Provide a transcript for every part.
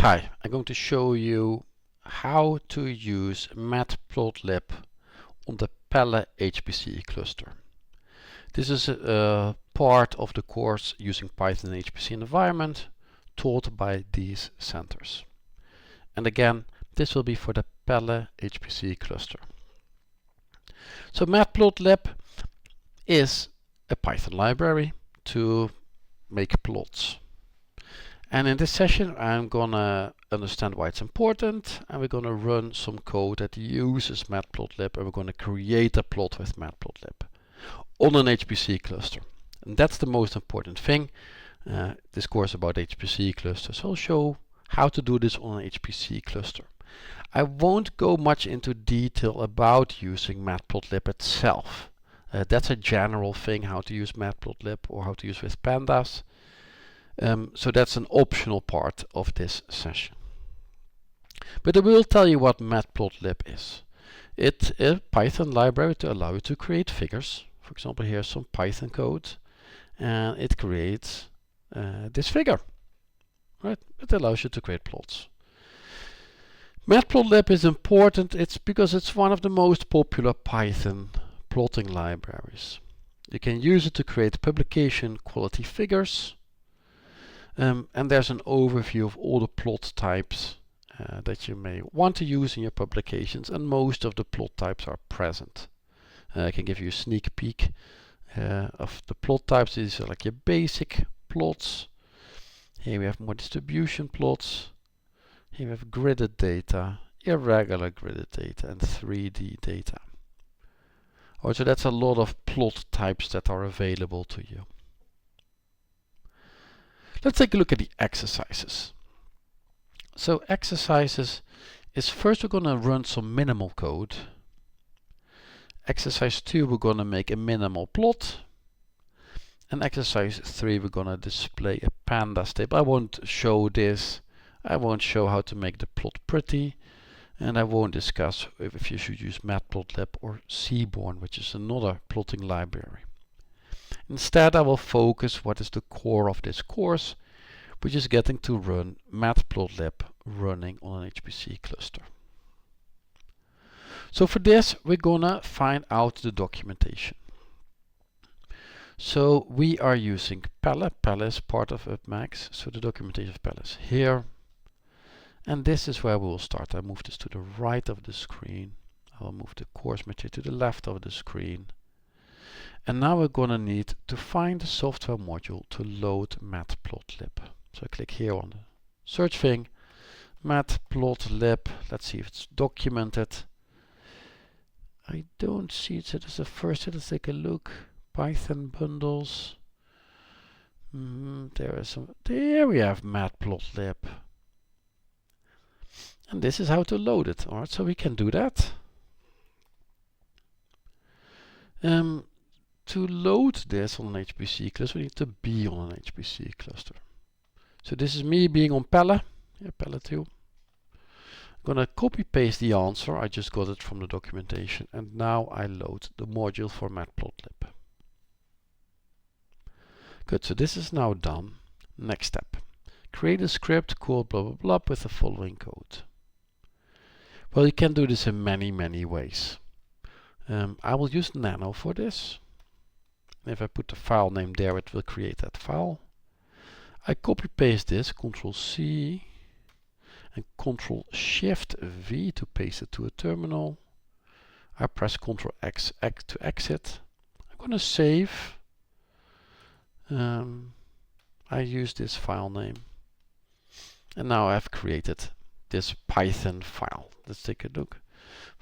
Hi, I'm going to show you how to use matplotlib on the pelle HPC cluster. This is a part of the course using Python in HPC environment taught by these centers. And again, this will be for the pelle HPC cluster. So matplotlib is a Python library to make plots. And in this session, I'm gonna understand why it's important, and we're gonna run some code that uses matplotlib, and we're gonna create a plot with matplotlib on an HPC cluster. And that's the most important thing. This course is about HPC clusters, so I'll show how to do this on an HPC cluster. I won't go much into detail about using matplotlib itself. That's a general thing, how to use matplotlib or how to use with pandas. So that's an optional part of this session. But I will tell you what matplotlib is. It's a Python library to allow you to create figures. For example, here's some Python code, and it creates this figure. Right? It allows you to create plots. Matplotlib is important. It's because it's one of the most popular Python plotting libraries. You can use it to create publication quality figures. And there's an overview of all the plot types that you may want to use in your publications, and most of the plot types are present. I can give you a sneak peek of the plot types. These are like your basic plots. Here we have more distribution plots. Here we have gridded data, irregular gridded data, and 3D data. So that's a lot of plot types that are available to you. Let's take a look at the exercises. So exercises is first we're going to run some minimal code. Exercise 2 we're going to make a minimal plot. And exercise 3 we're going to display a pandas table. I won't show this. I won't show how to make the plot pretty. And I won't discuss if you should use matplotlib or Seaborn, which is another plotting library. Instead, I will focus what is the core of this course, which is getting to run matplotlib running on an HPC cluster. So for this, we're gonna find out the documentation. So we are using pelle. Pelle is part of UPPMAX, so the documentation of pelle is here. And this is where we will start. I move this to the right of the screen. I will move the course material to the left of the screen. And now we're going to need to find the software module to load matplotlib. So I click here on the search thing, matplotlib. Let's see if it's documented. I don't see it. So this is the first. Let's take a look. Python bundles. There is some. There we have matplotlib. And this is how to load it. Alright, so we can do that. To load this on an HPC cluster, we need to be on an HPC cluster. So this is me being on pelle, pelle 2. I'm gonna copy paste the answer. I just got it from the documentation, and now I load the module for matplotlib. Good, so this is now done. Next step. Create a script called blah blah blah with the following code. Well, you can do this in many ways. I will use nano for this. If I put the file name there, it will create that file. I copy paste this, Ctrl C and Ctrl Shift V to paste it to a terminal. I press Ctrl X to exit. I'm going to save. I use this file name. And now I've created this Python file. Let's take a look.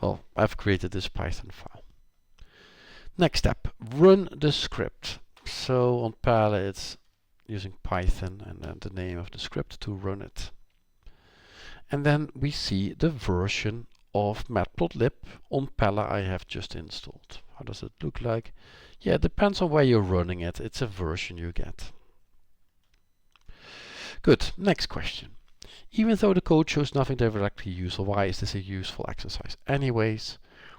Well, I've created this Python file. Next step, run the script. So on pelle it's using Python and then the name of the script to run it. And then we see the version of matplotlib on pelle I have just installed. How does it look like? Yeah, it depends on where you're running it. It's a version you get. Good, next question. Even though the code shows nothing directly useful, why is this a useful exercise anyways?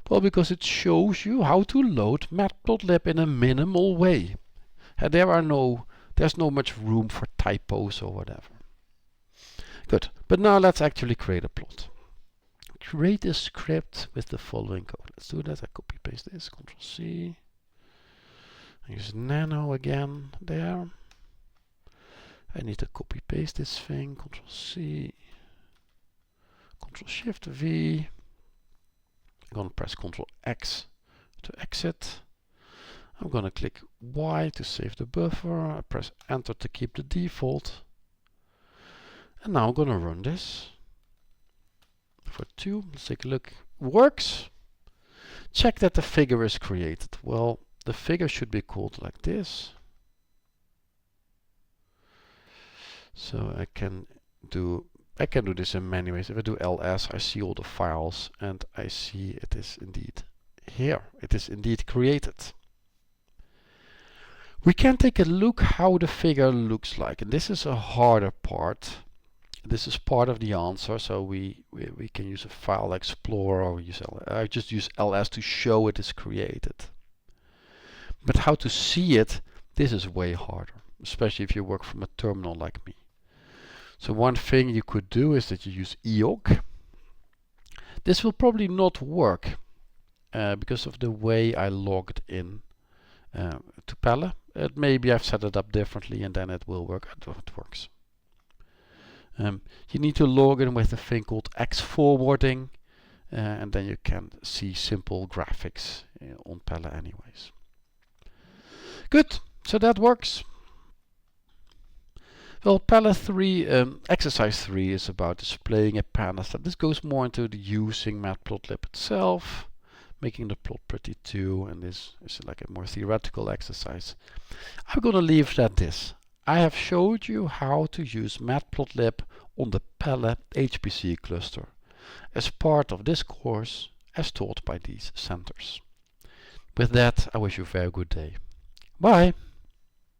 Well, because it shows you how to load matplotlib in a minimal way. And there's no much room for typos or whatever. Good, but now let's actually create a plot. Create a script with the following code. Let's do that. I copy paste this, Ctrl C. I use nano again there. I need to copy paste this thing, Ctrl C, Ctrl Shift V. I'm gonna press Ctrl X to exit. I'm gonna click Y to save the buffer. I press Enter to keep the default. And now I'm gonna run this. For 2, let's take a look. Works. Check that the figure is created. Well, the figure should be called like this. So I can do this in many ways. If I do ls, I see all the files and I see it is indeed here. It is indeed created. We can take a look how the figure looks like, and this is a harder part. This is part of the answer, so we can use a file explorer or use I just use ls to show it is created. But how to see it, this is way harder, especially if you work from a terminal like me. So one thing you could do is that you use eoc. This will probably not work because of the way I logged in to Pelle. Maybe I've set it up differently and then it will work. I don't know if it works. You need to log in with a thing called X forwarding, and then you can see simple graphics on Pelle anyways. Good, so that works. Well, Pelle 3, exercise 3 is about displaying a panel. This goes more into the using matplotlib itself, making the plot pretty too, and this is like a more theoretical exercise. I'm going to leave it at this. I have showed you how to use matplotlib on the Pelle HPC cluster as part of this course as taught by these centers. With that, I wish you a very good day. Bye!